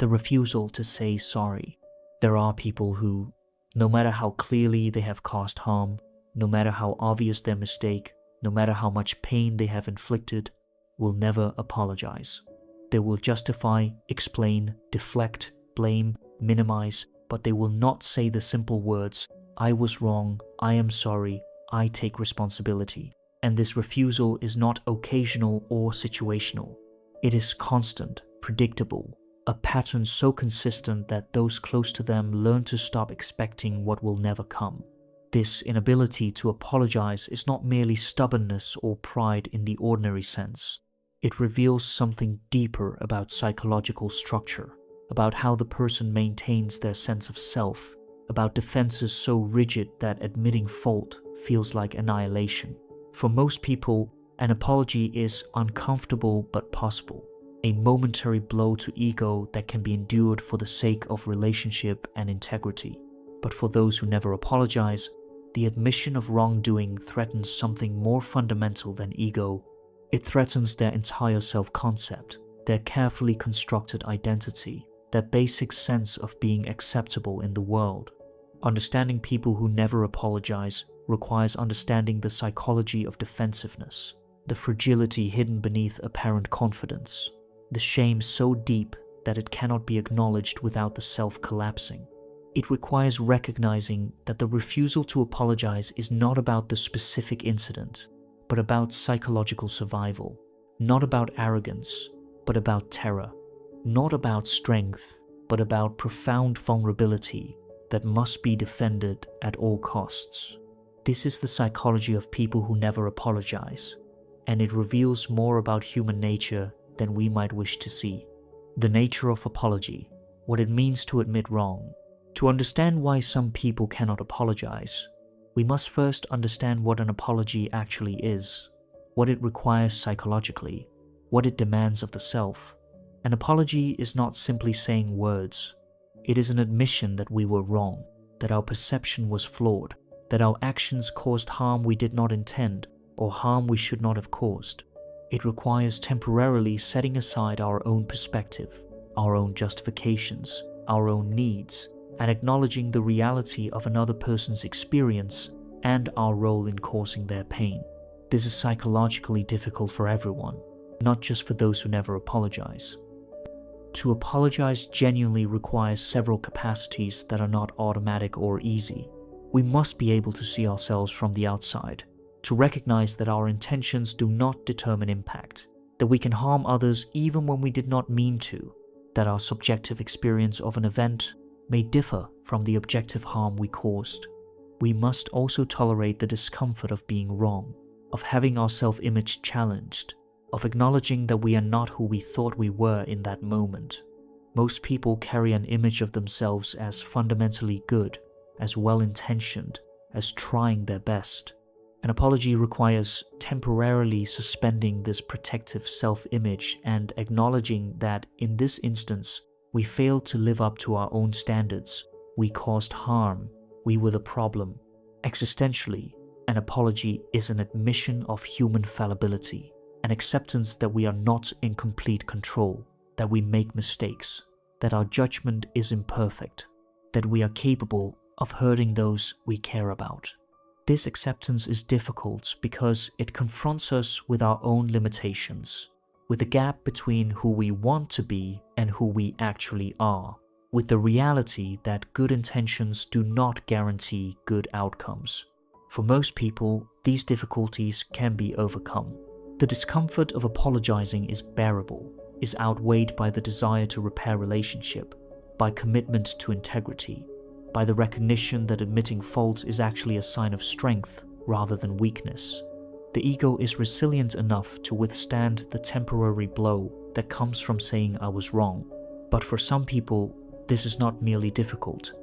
the refusal to say sorry. There are people who, no matter how clearly they have caused harm, no matter how obvious their mistake, no matter how much pain they have inflicted, will never apologize. They will justify, explain, deflect, blame, minimize, but they will not say the simple words, "I was wrong, I am sorry, I take responsibility." And this refusal is not occasional or situational. It is constant, predictable, a pattern so consistent that those close to them learn to stop expecting what will never come. This inability to apologize is not merely stubbornness or pride in the ordinary sense. It reveals something deeper about psychological structure, about how the person maintains their sense of self, about defenses so rigid that admitting fault feels like annihilation. For most people, an apology is uncomfortable but possible, a momentary blow to ego that can be endured for the sake of relationship and integrity. But for those who never apologize, the admission of wrongdoing threatens something more fundamental than ego. It threatens their entire self-concept, their carefully constructed identity, their basic sense of being acceptable in the world. Understanding people who never apologize requires understanding the psychology of defensiveness, the fragility hidden beneath apparent confidence, the shame so deep that it cannot be acknowledged without the self collapsing. It requires recognizing that the refusal to apologize is not about the specific incident, but about psychological survival, not about arrogance, but about terror, not about strength, but about profound vulnerability that must be defended at all costs. This is the psychology of people who never apologize, and it reveals more about human nature than we might wish to see. The nature of apology, what it means to admit wrong. To understand why some people cannot apologize, we must first understand what an apology actually is, what it requires psychologically, what it demands of the self. An apology is not simply saying words. It is an admission that we were wrong, that our perception was flawed, that our actions caused harm we did not intend or harm we should not have caused. It requires temporarily setting aside our own perspective, our own justifications, our own needs, and acknowledging the reality of another person's experience and our role in causing their pain. This is psychologically difficult for everyone, not just for those who never apologize. To apologize genuinely requires several capacities that are not automatic or easy. We must be able to see ourselves from the outside, to recognize that our intentions do not determine impact, that we can harm others even when we did not mean to, that our subjective experience of an event may differ from the objective harm we caused. We must also tolerate the discomfort of being wrong, of having our self-image challenged, of acknowledging that we are not who we thought we were in that moment. Most people carry an image of themselves as fundamentally good, as well-intentioned, as trying their best. An apology requires temporarily suspending this protective self-image and acknowledging that in this instance, we failed to live up to our own standards, we caused harm, we were the problem. Existentially, an apology is an admission of human fallibility, an acceptance that we are not in complete control, that we make mistakes, that our judgment is imperfect, that we are capable of hurting those we care about. This acceptance is difficult because it confronts us with our own limitations, with the gap between who we want to be and who we actually are, with the reality that good intentions do not guarantee good outcomes. For most people, these difficulties can be overcome. The discomfort of apologizing is bearable, is outweighed by the desire to repair relationship, by commitment to integrity, by the recognition that admitting fault is actually a sign of strength rather than weakness. The ego is resilient enough to withstand the temporary blow that comes from saying I was wrong. But for some people, this is not merely difficult,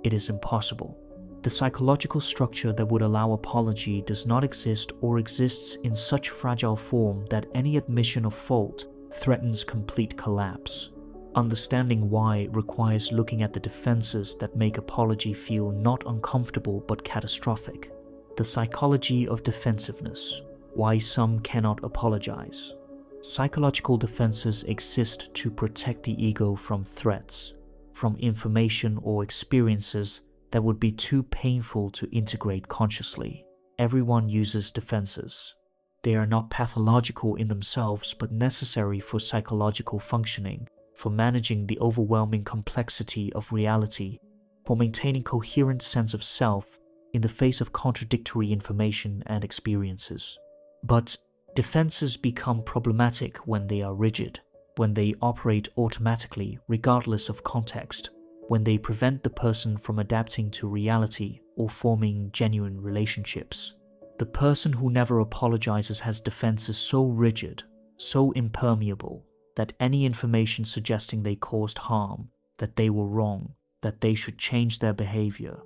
it is impossible. The psychological structure that would allow apology does not exist or exists in such fragile form that any admission of fault threatens complete collapse. Understanding why requires looking at the defenses that make apology feel not uncomfortable but catastrophic. The psychology of defensiveness, why some cannot apologize. Psychological defenses exist to protect the ego from threats, from information or experiences that would be too painful to integrate consciously. Everyone uses defenses. They are not pathological in themselves, but necessary for psychological functioning, for managing the overwhelming complexity of reality, for maintaining coherent sense of self in the face of contradictory information and experiences. But defenses become problematic when they are rigid, when they operate automatically regardless of context, when they prevent the person from adapting to reality or forming genuine relationships. The person who never apologizes has defenses so rigid, so impermeable, that any information suggesting they caused harm, that they were wrong, that they should change their behavior,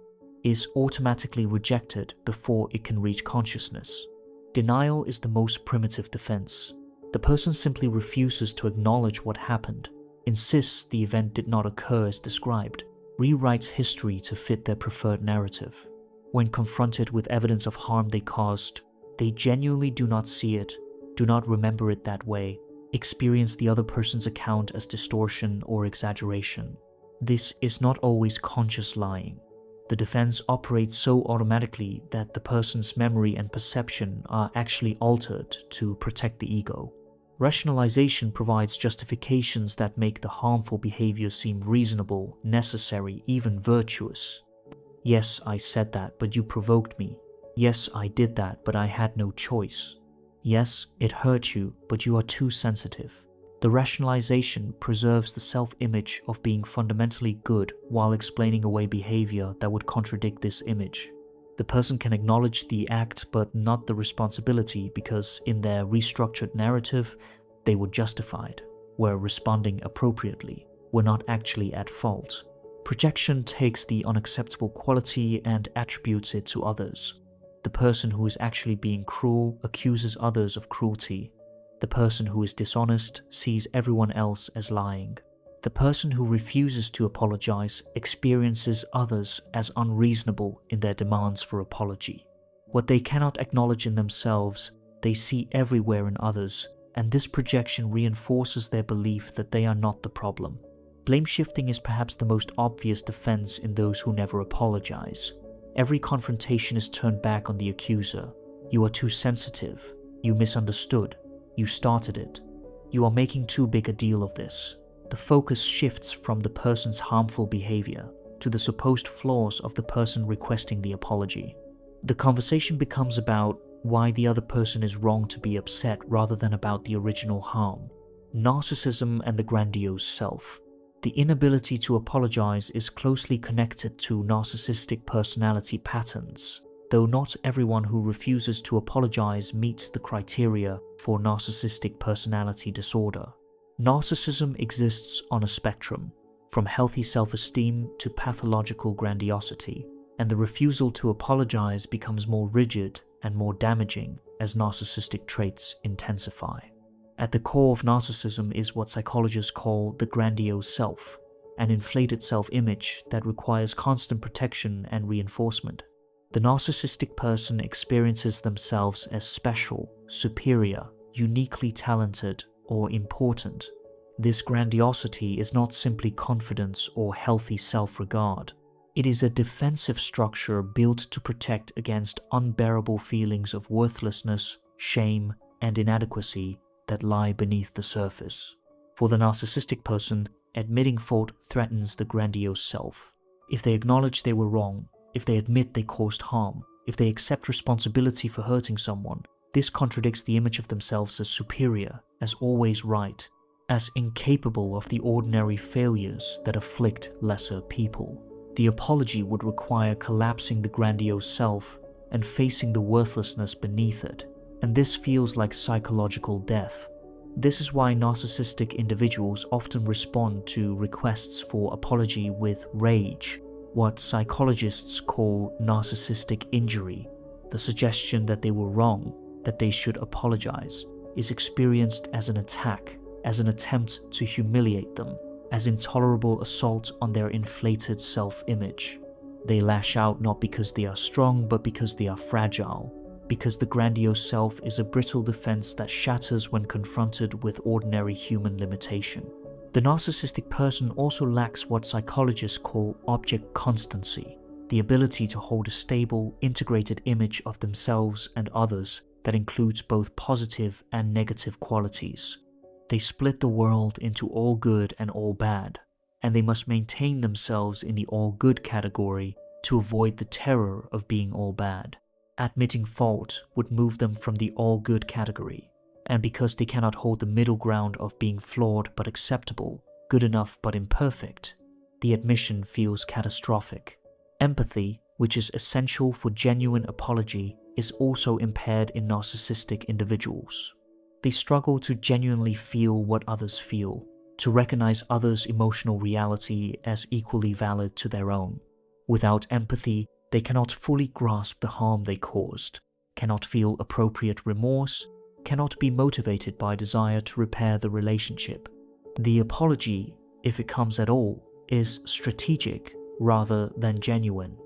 is automatically rejected before it can reach consciousness. Denial is the most primitive defense. The person simply refuses to acknowledge what happened, insists the event did not occur as described, rewrites history to fit their preferred narrative. When confronted with evidence of harm they caused, they genuinely do not see it, do not remember it that way, experience the other person's account as distortion or exaggeration. This is not always conscious lying. The defense operates so automatically that the person's memory and perception are actually altered to protect the ego. Rationalization provides justifications that make the harmful behavior seem reasonable, necessary, even virtuous. Yes, I said that, but you provoked me. Yes, I did that, but I had no choice. Yes, it hurt you, but you are too sensitive. The rationalization preserves the self-image of being fundamentally good while explaining away behavior that would contradict this image. The person can acknowledge the act but not the responsibility because in their restructured narrative, they were justified, were responding appropriately, were not actually at fault. Projection takes the unacceptable quality and attributes it to others. The person who is actually being cruel accuses others of cruelty. The person who is dishonest sees everyone else as lying. The person who refuses to apologize experiences others as unreasonable in their demands for apology. What they cannot acknowledge in themselves, they see everywhere in others, and this projection reinforces their belief that they are not the problem. Blame shifting is perhaps the most obvious defense in those who never apologize. Every confrontation is turned back on the accuser. You are too sensitive. You misunderstood. You started it. You are making too big a deal of this. The focus shifts from the person's harmful behavior to the supposed flaws of the person requesting the apology. The conversation becomes about why the other person is wrong to be upset rather than about the original harm. Narcissism and the grandiose self. The inability to apologize is closely connected to narcissistic personality patterns, though not everyone who refuses to apologize meets the criteria for narcissistic personality disorder. Narcissism exists on a spectrum, from healthy self-esteem to pathological grandiosity, and the refusal to apologize becomes more rigid and more damaging as narcissistic traits intensify. At the core of narcissism is what psychologists call the grandiose self, an inflated self-image that requires constant protection and reinforcement. The narcissistic person experiences themselves as special, superior, uniquely talented, or important. This grandiosity is not simply confidence or healthy self-regard. It is a defensive structure built to protect against unbearable feelings of worthlessness, shame, and inadequacy that lie beneath the surface. For the narcissistic person, admitting fault threatens the grandiose self. If they acknowledge they were wrong, if they admit they caused harm, if they accept responsibility for hurting someone, this contradicts the image of themselves as superior, as always right, as incapable of the ordinary failures that afflict lesser people. The apology would require collapsing the grandiose self and facing the worthlessness beneath it, and this feels like psychological death. This is why narcissistic individuals often respond to requests for apology with rage, what psychologists call narcissistic injury. The suggestion that they were wrong, that they should apologize, is experienced as an attack, as an attempt to humiliate them, as intolerable assault on their inflated self-image. They lash out not because they are strong, but because they are fragile. because the grandiose self is a brittle defense that shatters when confronted with ordinary human limitation. The narcissistic person also lacks what psychologists call object constancy, the ability to hold a stable, integrated image of themselves and others that includes both positive and negative qualities. They split the world into all good and all bad, and they must maintain themselves in the all good category to avoid the terror of being all bad. Admitting fault would move them from the all good category, and because they cannot hold the middle ground of being flawed but acceptable, good enough but imperfect, the admission feels catastrophic. Empathy, which is essential for genuine apology, is also impaired in narcissistic individuals. They struggle to genuinely feel what others feel, to recognize others' emotional reality as equally valid to their own. Without empathy, they cannot fully grasp the harm they caused, cannot feel appropriate remorse, cannot be motivated by desire to repair the relationship. The apology, if it comes at all, is strategic rather than genuine,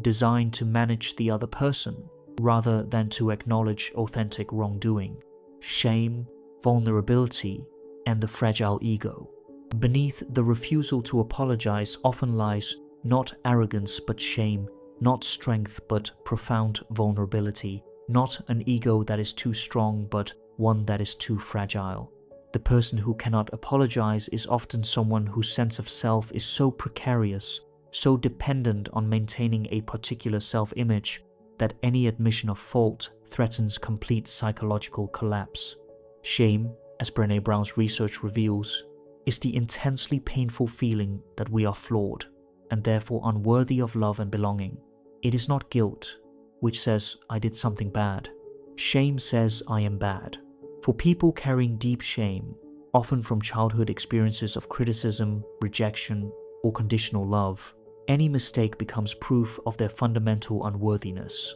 designed to manage the other person rather than to acknowledge authentic wrongdoing, shame, vulnerability, and the fragile ego. Beneath the refusal to apologize often lies not arrogance but shame, not strength but profound vulnerability, not an ego that is too strong but one that is too fragile. The person who cannot apologize is often someone whose sense of self is so precarious, so dependent on maintaining a particular self-image, that any admission of fault threatens complete psychological collapse. Shame, as Brené Brown's research reveals, is the intensely painful feeling that we are flawed, and therefore unworthy of love and belonging. It is not guilt, which says, I did something bad. Shame says, I am bad. For people carrying deep shame, often from childhood experiences of criticism, rejection, or conditional love, any mistake becomes proof of their fundamental unworthiness.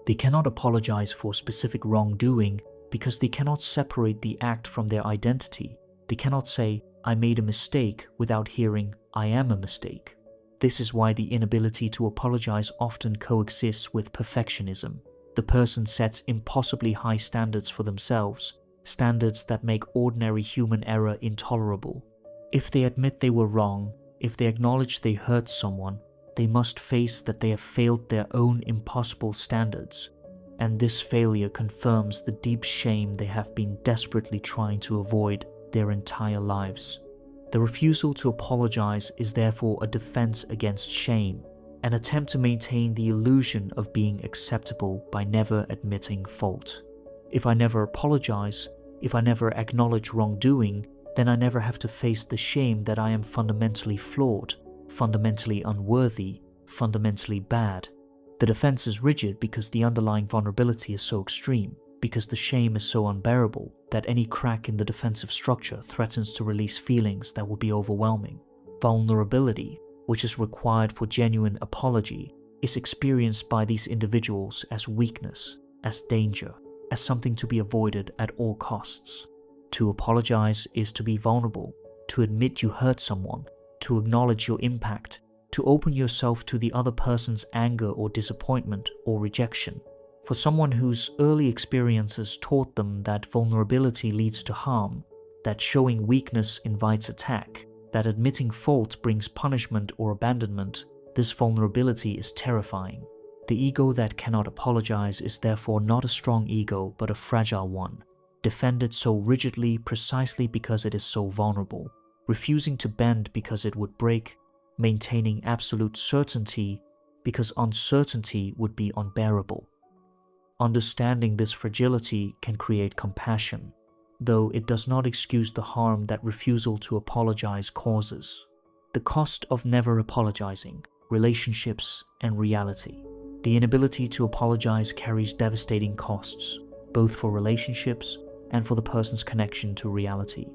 They cannot apologize for specific wrongdoing because they cannot separate the act from their identity. They cannot say, I made a mistake without hearing, I am a mistake. This is why the inability to apologize often coexists with perfectionism. The person sets impossibly high standards for themselves, standards that make ordinary human error intolerable. If they admit they were wrong, if they acknowledge they hurt someone, they must face that they have failed their own impossible standards, and this failure confirms the deep shame they have been desperately trying to avoid their entire lives. The refusal to apologize is therefore a defense against shame, an attempt to maintain the illusion of being acceptable by never admitting fault. If I never apologize, if I never acknowledge wrongdoing, then I never have to face the shame that I am fundamentally flawed, fundamentally unworthy, fundamentally bad. The defense is rigid because the underlying vulnerability is so extreme, because the shame is so unbearable that any crack in the defensive structure threatens to release feelings that will be overwhelming. Vulnerability, which is required for genuine apology, is experienced by these individuals as weakness, as danger, as something to be avoided at all costs. To apologize is to be vulnerable, to admit you hurt someone, to acknowledge your impact, to open yourself to the other person's anger or disappointment or rejection. For someone whose early experiences taught them that vulnerability leads to harm, that showing weakness invites attack, that admitting fault brings punishment or abandonment, this vulnerability is terrifying. The ego that cannot apologize is therefore not a strong ego but a fragile one, defended so rigidly precisely because it is so vulnerable, refusing to bend because it would break, maintaining absolute certainty because uncertainty would be unbearable. Understanding this fragility can create compassion, though it does not excuse the harm that refusal to apologize causes. The cost of never apologizing, relationships, and reality. The inability to apologize carries devastating costs, both for relationships and for the person's connection to reality.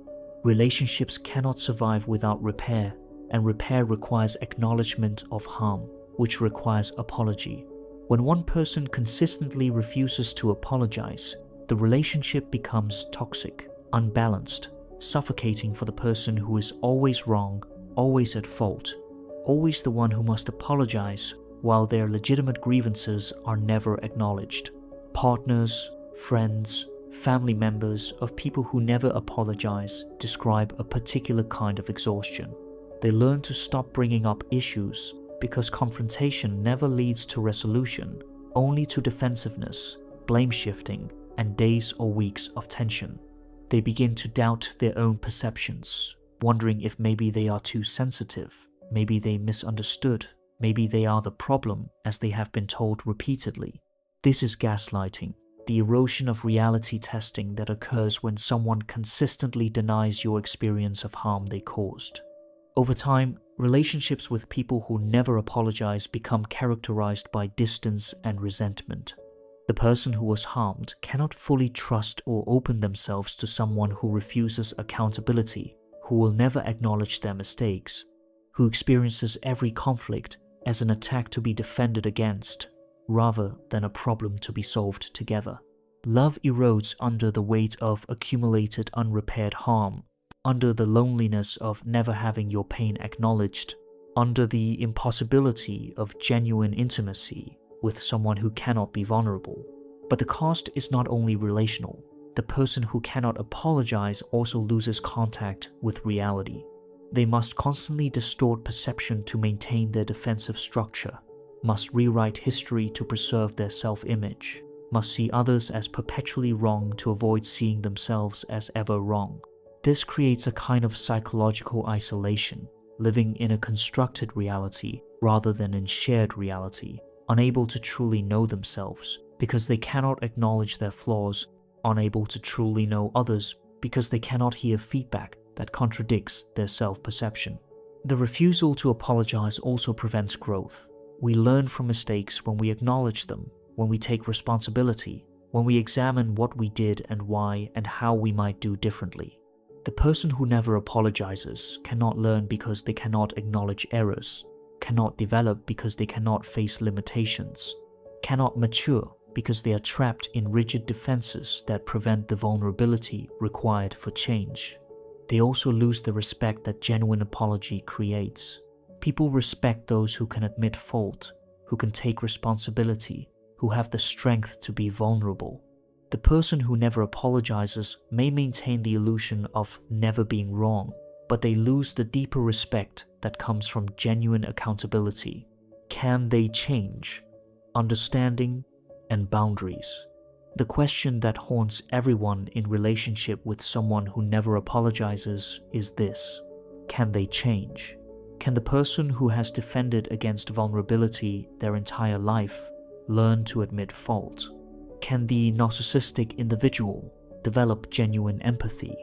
Relationships cannot survive without repair, and repair requires acknowledgement of harm, which requires apology. When one person consistently refuses to apologize, the relationship becomes toxic, unbalanced, suffocating for the person who is always wrong, always at fault, always the one who must apologize while their legitimate grievances are never acknowledged. Partners, friends, family members of people who never apologize describe a particular kind of exhaustion. They learn to stop bringing up issues because confrontation never leads to resolution, only to defensiveness, blame shifting, and days or weeks of tension. They begin to doubt their own perceptions, wondering if maybe they are too sensitive, maybe they misunderstood, maybe they are the problem, as they have been told repeatedly. This is gaslighting, the erosion of reality testing that occurs when someone consistently denies your experience of harm they caused. Over time, relationships with people who never apologize become characterized by distance and resentment. The person who was harmed cannot fully trust or open themselves to someone who refuses accountability, who will never acknowledge their mistakes, who experiences every conflict as an attack to be defended against, rather than a problem to be solved together. Love erodes under the weight of accumulated unrepaired harm, under the loneliness of never having your pain acknowledged, under the impossibility of genuine intimacy with someone who cannot be vulnerable. But the cost is not only relational. The person who cannot apologize also loses contact with reality. They must constantly distort perception to maintain their defensive structure, must rewrite history to preserve their self-image, must see others as perpetually wrong to avoid seeing themselves as ever wrong. This creates a kind of psychological isolation, living in a constructed reality rather than in shared reality, unable to truly know themselves because they cannot acknowledge their flaws, unable to truly know others because they cannot hear feedback that contradicts their self-perception. The refusal to apologize also prevents growth. We learn from mistakes when we acknowledge them, when we take responsibility, when we examine what we did and why and how we might do differently. The person who never apologizes cannot learn because they cannot acknowledge errors, cannot develop because they cannot face limitations, cannot mature because they are trapped in rigid defenses that prevent the vulnerability required for change. They also lose the respect that genuine apology creates. People respect those who can admit fault, who can take responsibility, who have the strength to be vulnerable. The person who never apologizes may maintain the illusion of never being wrong, but they lose the deeper respect that comes from genuine accountability. Can they change? Understanding and boundaries. The question that haunts everyone in relationship with someone who never apologizes is this: can they change? Can the person who has defended against vulnerability their entire life learn to admit fault? Can the narcissistic individual develop genuine empathy?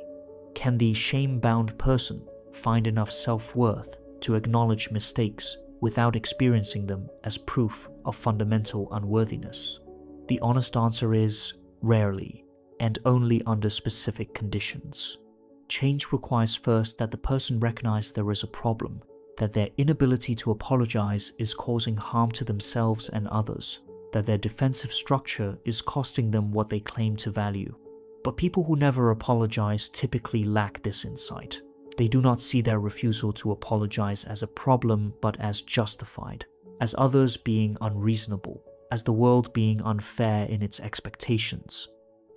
Can the shame-bound person find enough self-worth to acknowledge mistakes without experiencing them as proof of fundamental unworthiness? The honest answer is rarely, and only under specific conditions. Change requires first that the person recognize there is a problem, that their inability to apologize is causing harm to themselves and others, that their defensive structure is costing them what they claim to value. But people who never apologize typically lack this insight. They do not see their refusal to apologize as a problem but as justified, as others being unreasonable, as the world being unfair in its expectations.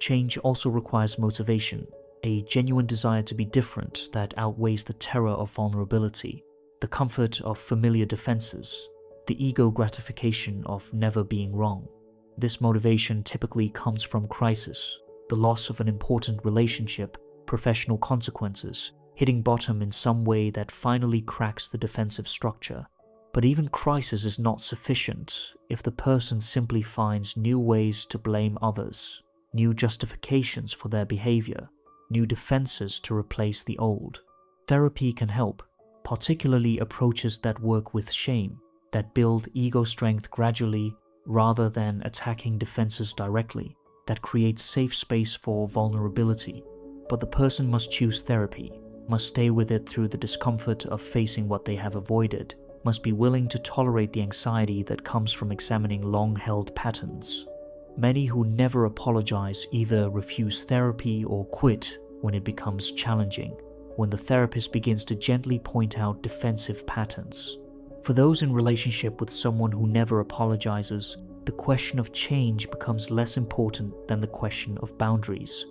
Change also requires motivation, a genuine desire to be different that outweighs the terror of vulnerability, the comfort of familiar defenses, the ego gratification of never being wrong. This motivation typically comes from crisis, the loss of an important relationship, professional consequences, hitting bottom in some way that finally cracks the defensive structure. But even crisis is not sufficient if the person simply finds new ways to blame others, new justifications for their behavior, new defenses to replace the old. Therapy can help, particularly approaches that work with shame, that build ego strength gradually rather than attacking defenses directly, that creates safe space for vulnerability. But the person must choose therapy, must stay with it through the discomfort of facing what they have avoided, must be willing to tolerate the anxiety that comes from examining long-held patterns. Many who never apologize either refuse therapy or quit when it becomes challenging, when the therapist begins to gently point out defensive patterns. For those in relationship with someone who never apologizes, the question of change becomes less important than the question of boundaries.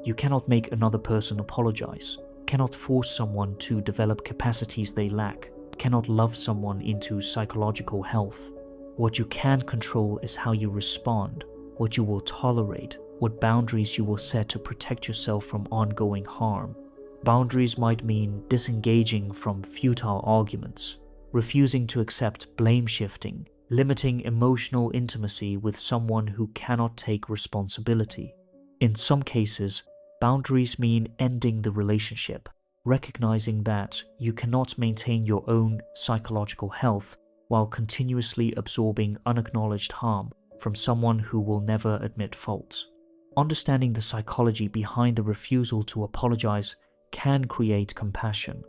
You cannot make another person apologize, cannot force someone to develop capacities they lack, cannot love someone into psychological health. What you can control is how you respond, what you will tolerate, what boundaries you will set to protect yourself from ongoing harm. Boundaries might mean disengaging from futile arguments, refusing to accept blame shifting, limiting emotional intimacy with someone who cannot take responsibility. In some cases, boundaries mean ending the relationship, recognizing that you cannot maintain your own psychological health while continuously absorbing unacknowledged harm from someone who will never admit fault. Understanding the psychology behind the refusal to apologize can create compassion.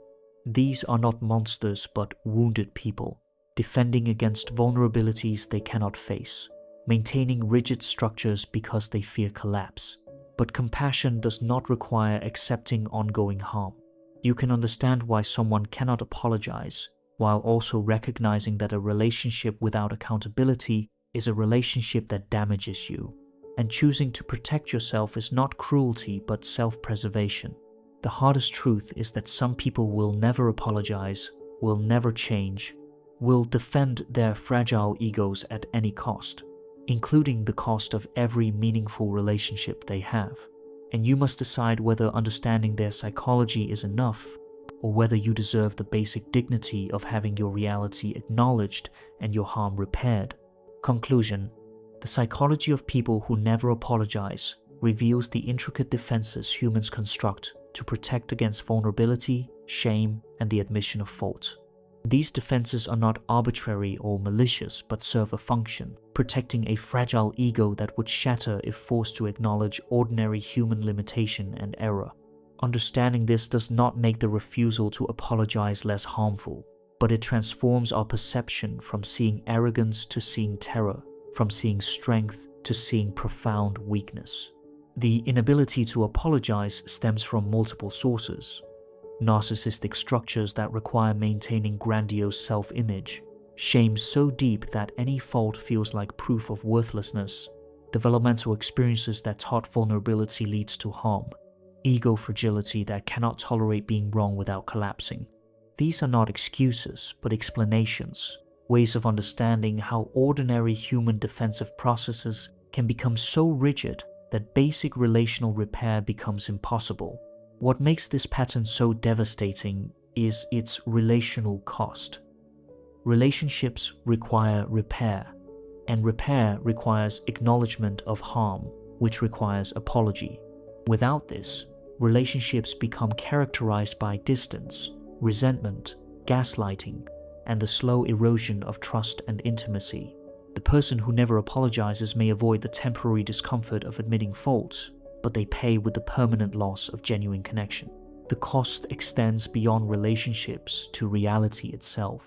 These are not monsters but wounded people, defending against vulnerabilities they cannot face, maintaining rigid structures because they fear collapse. But compassion does not require accepting ongoing harm. You can understand why someone cannot apologize, while also recognizing that a relationship without accountability is a relationship that damages you. And choosing to protect yourself is not cruelty but self-preservation. The hardest truth is that some people will never apologize, will never change, will defend their fragile egos at any cost, including the cost of every meaningful relationship they have. And you must decide whether understanding their psychology is enough, or whether you deserve the basic dignity of having your reality acknowledged and your harm repaired. Conclusion: the psychology of people who never apologize reveals the intricate defenses humans construct to protect against vulnerability, shame, and the admission of fault. These defenses are not arbitrary or malicious but serve a function, protecting a fragile ego that would shatter if forced to acknowledge ordinary human limitation and error. Understanding this does not make the refusal to apologize less harmful, but it transforms our perception from seeing arrogance to seeing terror, from seeing strength to seeing profound weakness. The inability to apologize stems from multiple sources: narcissistic structures that require maintaining grandiose self-image, shame so deep that any fault feels like proof of worthlessness, developmental experiences that taught vulnerability leads to harm, ego fragility that cannot tolerate being wrong without collapsing. These are not excuses, but explanations, ways of understanding how ordinary human defensive processes can become so rigid that basic relational repair becomes impossible. What makes this pattern so devastating is its relational cost. Relationships require repair, and repair requires acknowledgement of harm, which requires apology. Without this, relationships become characterized by distance, resentment, gaslighting, and the slow erosion of trust and intimacy. The person who never apologizes may avoid the temporary discomfort of admitting faults, but they pay with the permanent loss of genuine connection. The cost extends beyond relationships to reality itself.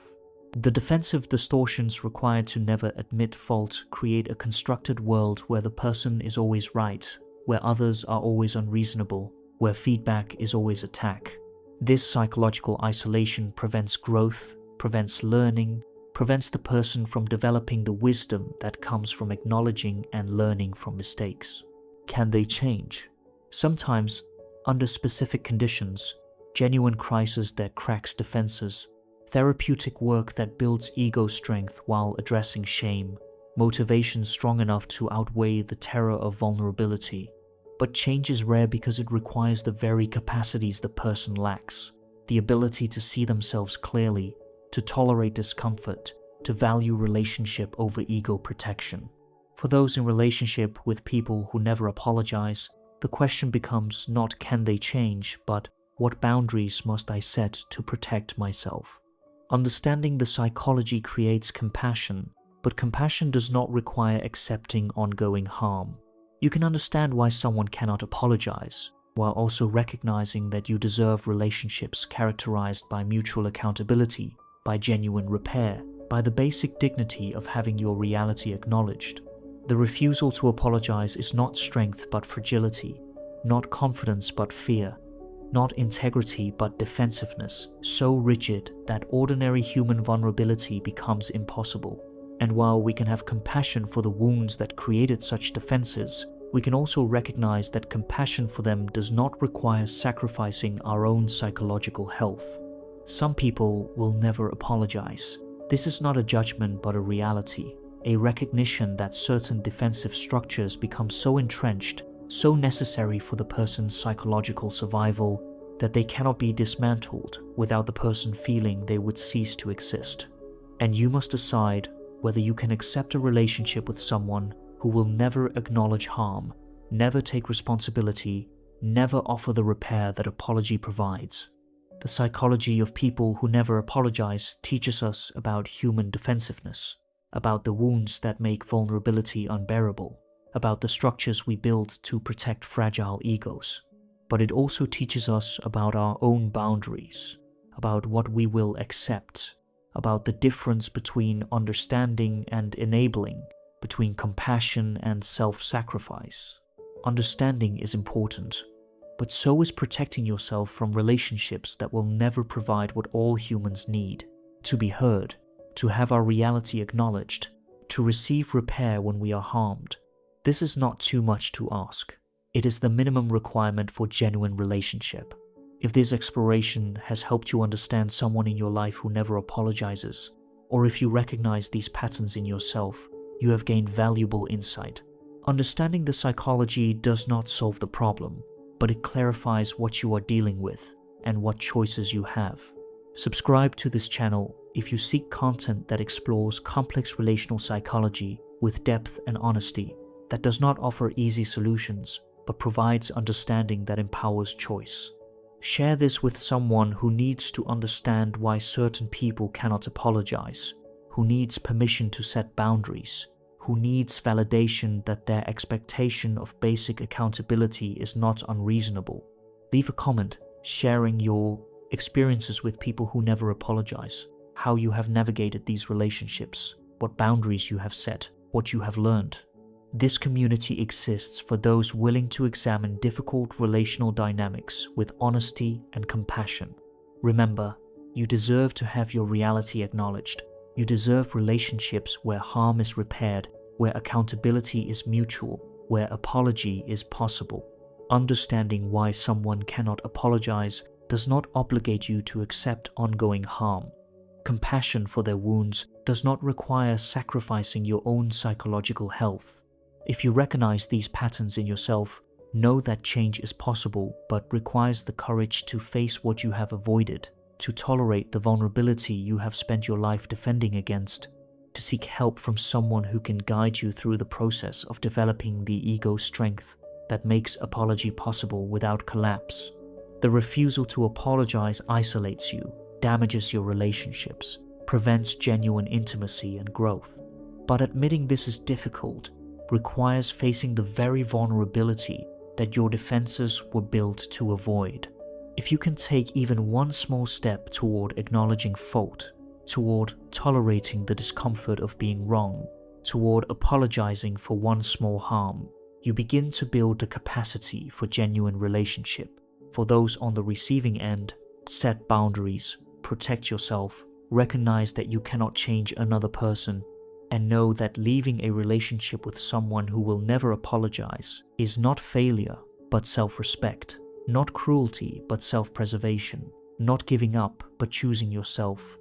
The defensive distortions required to never admit fault create a constructed world where the person is always right, where others are always unreasonable, where feedback is always attack. This psychological isolation prevents growth, prevents learning, prevents the person from developing the wisdom that comes from acknowledging and learning from mistakes. Can they change? Sometimes, under specific conditions, genuine crisis that cracks defenses, therapeutic work that builds ego strength while addressing shame, motivation strong enough to outweigh the terror of vulnerability. But change is rare because it requires the very capacities the person lacks: the ability to see themselves clearly, to tolerate discomfort, to value relationship over ego protection. For those in relationship with people who never apologize, the question becomes not can they change, but what boundaries must I set to protect myself? Understanding the psychology creates compassion, but compassion does not require accepting ongoing harm. You can understand why someone cannot apologize, while also recognizing that you deserve relationships characterized by mutual accountability, by genuine repair, by the basic dignity of having your reality acknowledged. The refusal to apologize is not strength but fragility, not confidence but fear, not integrity but defensiveness, so rigid that ordinary human vulnerability becomes impossible. And while we can have compassion for the wounds that created such defenses, we can also recognize that compassion for them does not require sacrificing our own psychological health. Some people will never apologize. This is not a judgment but a reality, a recognition that certain defensive structures become so entrenched, so necessary for the person's psychological survival, that they cannot be dismantled without the person feeling they would cease to exist. And you must decide whether you can accept a relationship with someone who will never acknowledge harm, never take responsibility, never offer the repair that apology provides. The psychology of people who never apologize teaches us about human defensiveness, about the wounds that make vulnerability unbearable, about the structures we build to protect fragile egos. But it also teaches us about our own boundaries, about what we will accept, about the difference between understanding and enabling, between compassion and self-sacrifice. Understanding is important, but so is protecting yourself from relationships that will never provide what all humans need: to be heard, to have our reality acknowledged, to receive repair when we are harmed. This is not too much to ask. It is the minimum requirement for genuine relationship. If this exploration has helped you understand someone in your life who never apologizes, or if you recognize these patterns in yourself, you have gained valuable insight. Understanding the psychology does not solve the problem, but it clarifies what you are dealing with and what choices you have. Subscribe to this channel if you seek content that explores complex relational psychology with depth and honesty, that does not offer easy solutions, but provides understanding that empowers choice. Share this with someone who needs to understand why certain people cannot apologize, who needs permission to set boundaries, who needs validation that their expectation of basic accountability is not unreasonable. Leave a comment sharing your experiences with people who never apologize, how you have navigated these relationships, what boundaries you have set, what you have learned. This community exists for those willing to examine difficult relational dynamics with honesty and compassion. Remember, you deserve to have your reality acknowledged. You deserve relationships where harm is repaired, where accountability is mutual, where apology is possible. Understanding why someone cannot apologize does not obligate you to accept ongoing harm. Compassion for their wounds does not require sacrificing your own psychological health. If you recognize these patterns in yourself, know that change is possible but requires the courage to face what you have avoided, to tolerate the vulnerability you have spent your life defending against, to seek help from someone who can guide you through the process of developing the ego strength that makes apology possible without collapse. The refusal to apologize isolates you, damages your relationships, prevents genuine intimacy and growth. But admitting this is difficult, requires facing the very vulnerability that your defenses were built to avoid. If you can take even one small step toward acknowledging fault, toward tolerating the discomfort of being wrong, toward apologizing for one small harm, you begin to build the capacity for genuine relationship. For those on the receiving end, set boundaries, protect yourself, recognize that you cannot change another person, and know that leaving a relationship with someone who will never apologize is not failure, but self-respect, not cruelty, but self-preservation, not giving up, but choosing yourself.